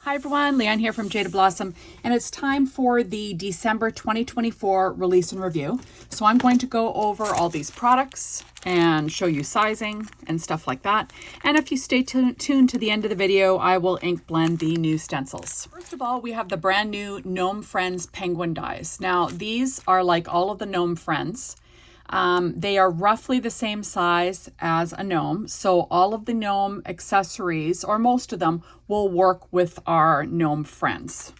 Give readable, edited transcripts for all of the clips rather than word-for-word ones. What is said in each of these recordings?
Hi everyone, Leanne here from Jaded Blossom, and it's time for the December 2024 release and review. So I'm going to go over all these products and show you sizing and stuff like that. And if you stay tuned to the end of the video, I will ink blend the new stencils. First of all, we have the brand new Gnome Friends penguin dies. Now these are like all of the Gnome Friends. They are roughly the same size as a gnome, so all of the gnome accessories, or most of them, will work with our gnome friends.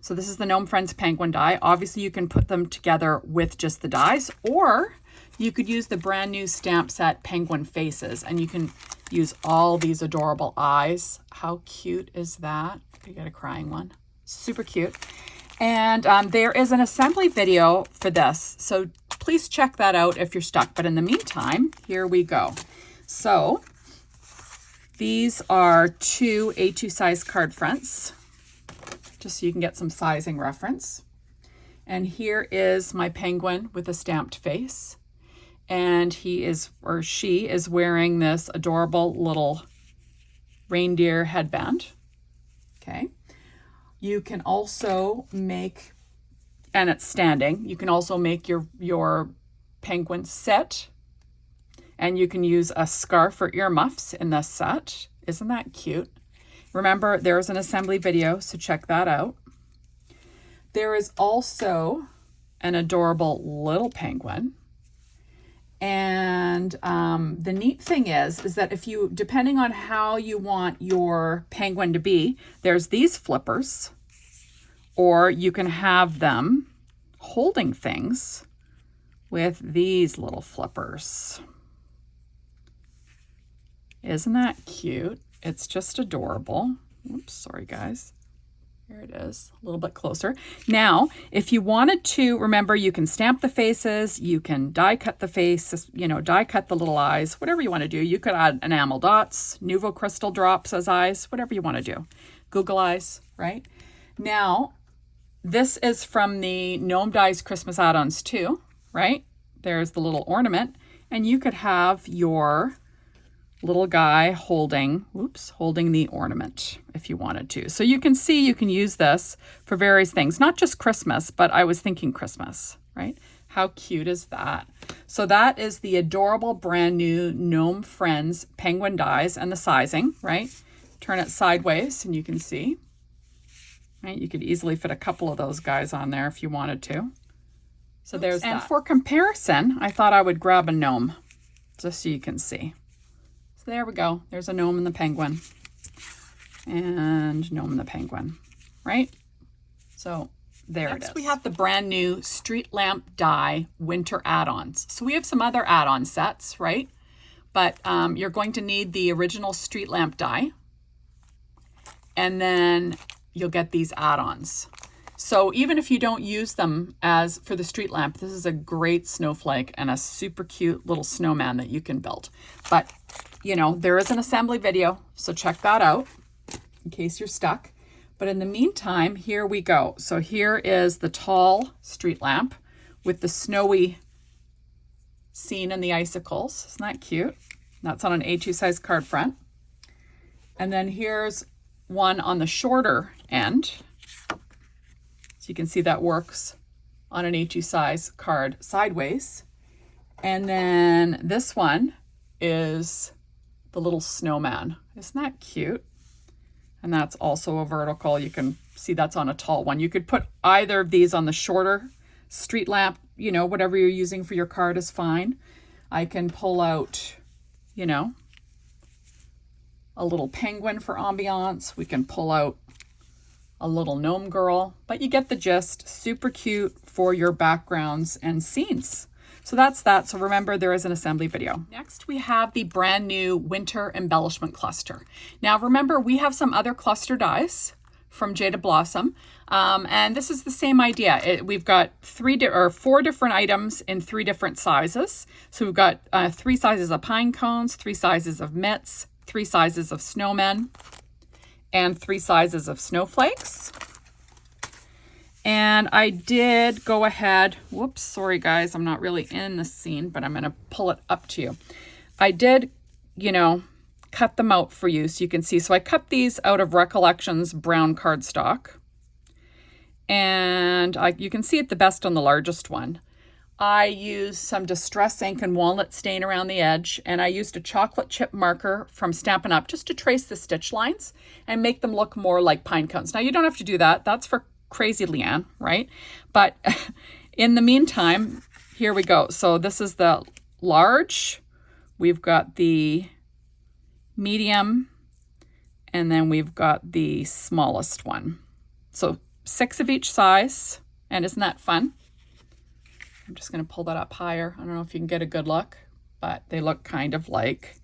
So this is the Gnome Friends penguin die. Obviously you can put them together with just the dies, or you could use the brand new stamp set penguin faces, and you can use all these adorable eyes. How cute is that? You got a crying one. Super cute. And there is an assembly video for this, so please check that out if you're stuck. But in the meantime, here we go. So these are two A2 size card fronts, just so you can get some sizing reference. And here is my penguin with a stamped face. And he is, or she is, wearing this adorable little reindeer headband. Okay. You can also make, and it's standing, you can also make your penguin sit, and you can use a scarf or earmuffs in this set. Isn't that cute? Remember, there's an assembly video, so check that out. There is also an adorable little penguin. And the neat thing is that if you, depending on how you want your penguin to be, there's these flippers, or you can have them holding things with these little flippers. Isn't that cute? It's just adorable. Oops, sorry guys. Here it is, a little bit closer. Now, if you wanted to, remember, you can stamp the faces, you can die cut the faces, die cut the little eyes, whatever you want to do. You could add enamel dots, Nuvo crystal drops as eyes, whatever you want to do. Google eyes, right? Now, this is from the Gnome Dies Christmas add-ons too, right? There's the little ornament, and you could have your little guy holding the ornament if you wanted to. So you can see you can use this for various things, not just Christmas, but I was thinking Christmas, right? How cute is that? So that is the adorable brand new Gnome Friends penguin dies, and the sizing, right? Turn it sideways and you can see, right? You could easily fit a couple of those guys on there if you wanted to. So there's that. And for comparison, I thought I would grab a gnome just so you can see. So there we go. There's a gnome and the penguin. And gnome and the penguin, right? So there it is. Next we have the brand new Street Lamp Die Winter add-ons. So we have some other add-on sets, right? But you're going to need the original Street Lamp die. And then you'll get these add-ons. So even if you don't use them as for the street lamp, this is a great snowflake and a super cute little snowman that you can build. But there is an assembly video, so check that out in case you're stuck. But in the meantime, here we go. So here is the tall street lamp with the snowy scene and the icicles. Isn't that cute? That's on an A2 size card front. And then here's one on the shorter end. So you can see that works on an A2 size card sideways. And then this one is the little snowman. Isn't that cute? And that's also a vertical. You can see that's on a tall one. You could put either of these on the shorter street lamp, whatever you're using for your card is fine. I can pull out, a little penguin for ambiance. We can pull out a little gnome girl, but you get the gist. Super cute for your backgrounds and scenes. So that's that. So remember, there is an assembly video. Next, we have the brand new Winter Embellishment Cluster. Now remember, we have some other cluster dies from Jaded Blossom, and this is the same idea. We've got 4 different items in 3 different sizes. So we've got 3 sizes of pine cones, 3 sizes of mitts, 3 sizes of snowmen, and 3 sizes of snowflakes. And I did go ahead, whoops, sorry guys, I'm not really in the scene, but I'm going to pull it up to you. I did, cut them out for you so you can see. So I cut these out of Recollections brown cardstock. And you can see it the best on the largest one. I used some Distress ink and walnut stain around the edge, and I used a chocolate chip marker from Stampin' Up! Just to trace the stitch lines and make them look more like pine cones. Now, you don't have to do that. That's for crazy Leanne, right? But in the meantime, here we go. So this is the large. We've got the medium, and then we've got the smallest one. So 6 of each size, and isn't that fun? I'm just going to pull that up higher. I don't know if you can get a good look, but they look kind of like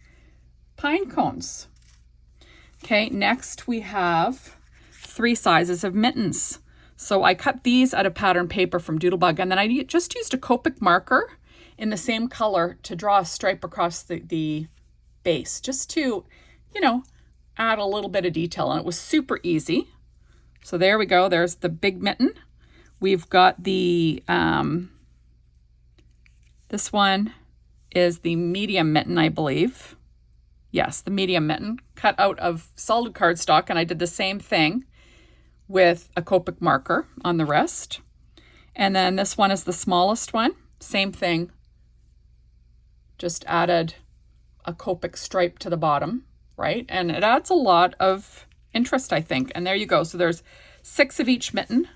pine cones. Okay, next we have 3 sizes of mittens. So I cut these out of pattern paper from Doodlebug, and then I just used a Copic marker in the same color to draw a stripe across the base, just to, you know, add a little bit of detail, and it was super easy. So there we go. There's the big mitten. We've got the this one is the medium mitten, I believe. Yes, the medium mitten, cut out of solid cardstock, and I did the same thing with a Copic marker on the wrist. And then this one is the smallest one. Same thing. Just added a Copic stripe to the bottom, right? And it adds a lot of interest, I think. And there you go. So there's 6 of each mitten.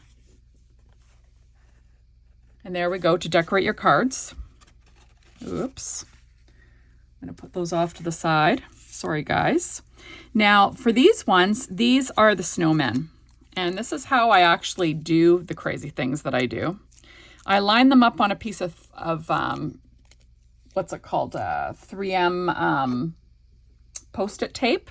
And there we go to decorate your cards. Oops. I'm going to put those off to the side. Sorry, guys. Now, for these ones, these are the snowmen. And this is how I actually do the crazy things that I do. I line them up on a piece of what's it called? 3M Post-it tape.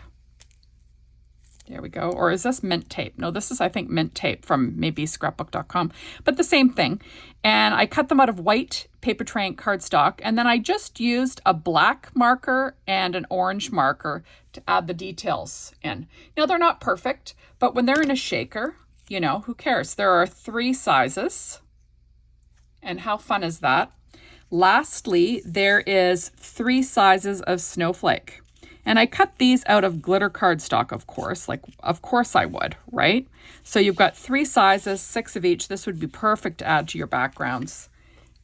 There we go. Or is this mint tape? No, this is, I think, mint tape from maybe scrapbook.com, but the same thing. And I cut them out of white paper tray cardstock, and then I just used a black marker and an orange marker to add the details in. Now, they're not perfect, but when they're in a shaker, you know, who cares? There are 3 sizes. And how fun is that? Lastly, there is 3 sizes of snowflake. And I cut these out of glitter cardstock, of course, like, of course I would, right? So you've got 3 sizes, 6 of each. This would be perfect to add to your backgrounds.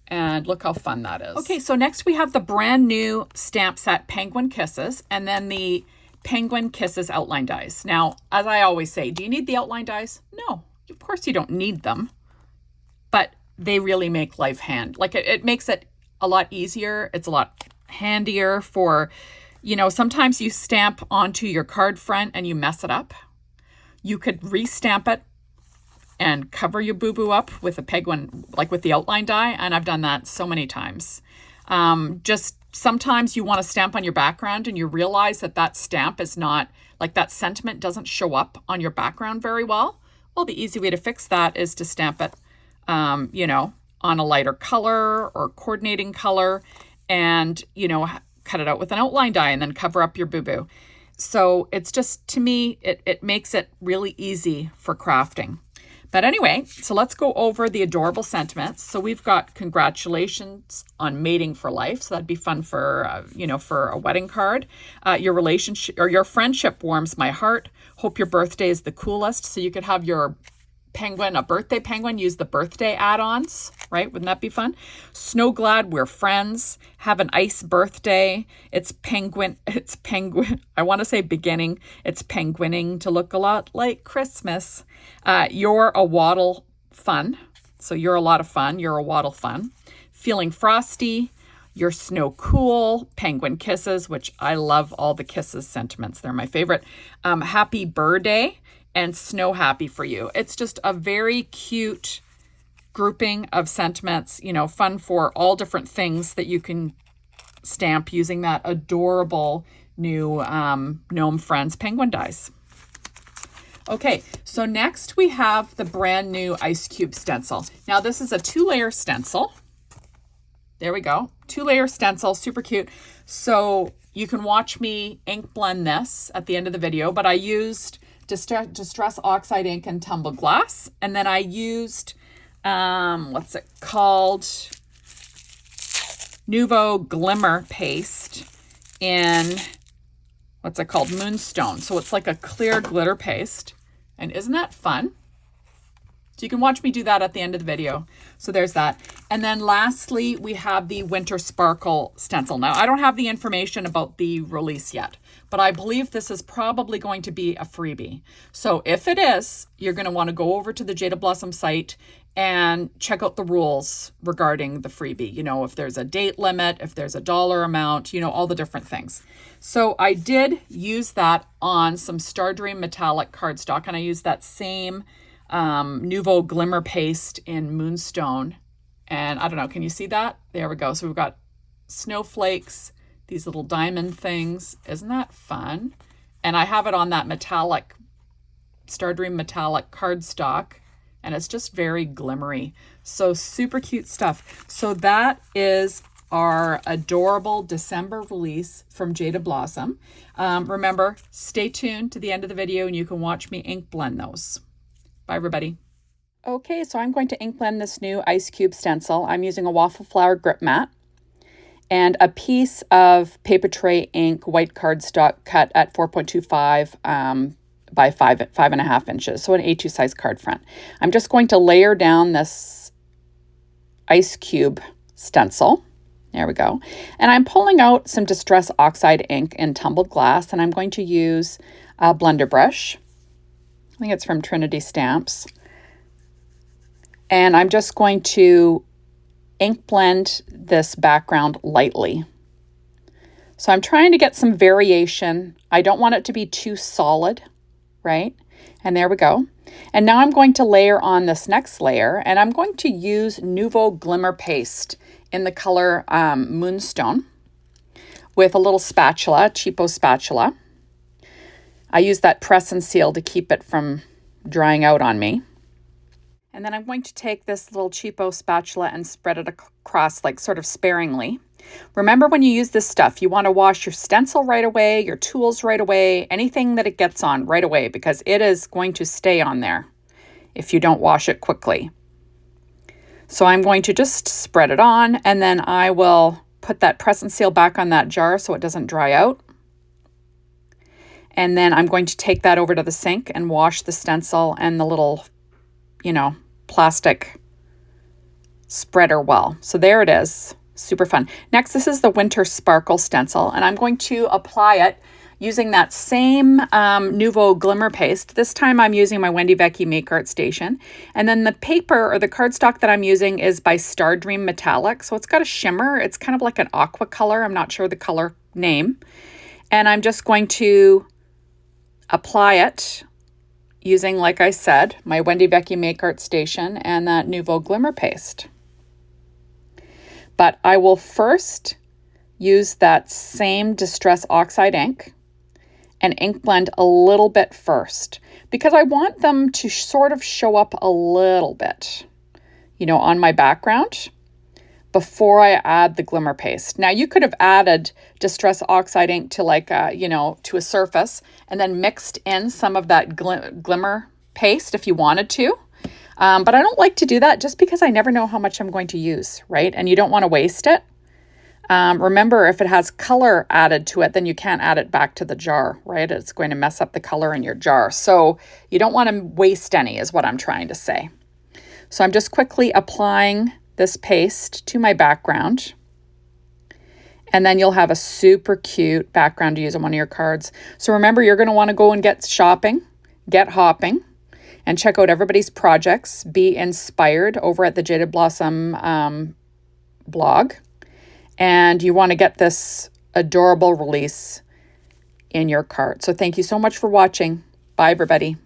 And look how fun that is. Okay, so next we have the brand new stamp set Penguin Kisses, and then the Penguin Kisses outline dies. Now, as I always say, do you need the outline dies? No, of course you don't need them, but they really make life it makes it a lot easier. It's a lot handier for, you know, sometimes you stamp onto your card front and you mess it up. You could re-stamp it and cover your boo-boo up with a penguin, like with the outline die, and I've done that so many times. Just sometimes you want to stamp on your background and you realize that that stamp is not, like that sentiment doesn't show up on your background very well. Well, the easy way to fix that is to stamp it, you know, on a lighter color or coordinating color, and, you know, cut it out with an outline die and then cover up your boo-boo. So it's just, to me, it makes it really easy for crafting. But anyway, so let's go over the adorable sentiments. So we've got congratulations on mating for life. So that'd be fun for, you know, for a wedding card. Your relationship or your friendship warms my heart. Hope your birthday is the coolest. So you could have your penguin, a birthday penguin, use the birthday add-ons, right? Wouldn't that be fun? Snow glad we're friends. Have an ice birthday. It's penguin. I want to say beginning. It's penguining to look a lot like Christmas. You're a waddle fun. So you're a lot of fun. You're a waddle fun. Feeling frosty. You're snow cool. Penguin kisses, which I love all the kisses sentiments. They're my favorite. Happy birthday. And snow happy for you. It's just a very cute grouping of sentiments, you know, fun for all different things that you can stamp using that adorable new Gnome Friends penguin dies. Okay, so next we have the brand new Ice Cube stencil. Now this is a 2-layer stencil. There we go. 2-layer stencil, super cute. So you can watch me ink blend this at the end of the video, but I used Distress Oxide ink and tumbled glass. And then I used, what's it called? Nuvo Glimmer paste in what's it called? Moonstone. So it's like a clear glitter paste. And isn't that fun? So you can watch me do that at the end of the video. So there's that. And then lastly, we have the Winter Sparkle stencil. Now, I don't have the information about the release yet, but I believe this is probably going to be a freebie. So if it is, you're going to want to go over to the Jaded Blossom site and check out the rules regarding the freebie. You know, if there's a date limit, if there's a dollar amount, you know, all the different things. So I did use that on some Stardream metallic cardstock, and I used that same Nuvo glimmer paste in Moonstone. And I don't know, can you see that? There we go. So we've got snowflakes, these little diamond things. Isn't that fun? And I have it on that metallic, Stardream metallic cardstock, and it's just very glimmery. So super cute stuff. So that is our adorable December release from Jaded Blossom. Remember, stay tuned to the end of the video and you can watch me ink blend those. Bye, everybody. Okay, so I'm going to ink blend this new ice cube stencil. I'm using a waffle flower grip mat and a piece of paper tray ink white cardstock cut at 4.25 by 5.5 inches, so an A2 size card front. I'm just going to layer down this ice cube stencil. There we go. And I'm pulling out some Distress Oxide ink in tumbled glass, and I'm going to use a blender brush. I think it's from Trinity Stamps. And I'm just going to ink blend this background lightly. So I'm trying to get some variation. I don't want it to be too solid, right? And there we go. And now I'm going to layer on this next layer, and I'm going to use Nuvo Glimmer Paste in the color Moonstone with a little spatula, cheapo spatula. I use that press and seal to keep it from drying out on me. And then I'm going to take this little cheapo spatula and spread it across, like sort of sparingly. Remember, when you use this stuff, you want to wash your stencil right away, your tools right away, anything that it gets on right away, because it is going to stay on there if you don't wash it quickly. So I'm going to just spread it on, and then I will put that press and seal back on that jar so it doesn't dry out. And then I'm going to take that over to the sink and wash the stencil and the little, you know, plastic spreader well. So there it is. Super fun. Next, this is the Winter Sparkle stencil, and I'm going to apply it using that same Nuvo Glimmer Paste. This time I'm using my Wendy Vecchi Make Art Station. And then the paper or the cardstock that I'm using is by Stardream Metallic. So it's got a shimmer. It's kind of like an aqua color. I'm not sure the color name. And I'm just going to apply it using, like I said, my Wendy Vecchi Make Art Station and that Nuvo Glimmer Paste. But I will first use that same Distress Oxide ink and ink blend a little bit first, because I want them to sort of show up a little bit, you know, on my background before I add the glimmer paste. Now, you could have added Distress Oxide ink to like, you know, to a surface and then mixed in some of that glimmer paste if you wanted to. But I don't like to do that just because I never know how much I'm going to use, right? And you don't want to waste it. Remember, if it has color added to it, then you can't add it back to the jar, right? It's going to mess up the color in your jar. So you don't want to waste any is what I'm trying to say. So I'm just quickly applying this paste to my background. And then you'll have a super cute background to use on one of your cards. So remember, you're going to want to go and get shopping, get hopping, and check out everybody's projects. Be inspired over at the Jaded Blossom blog. And you want to get this adorable release in your cart. So thank you so much for watching. Bye, everybody.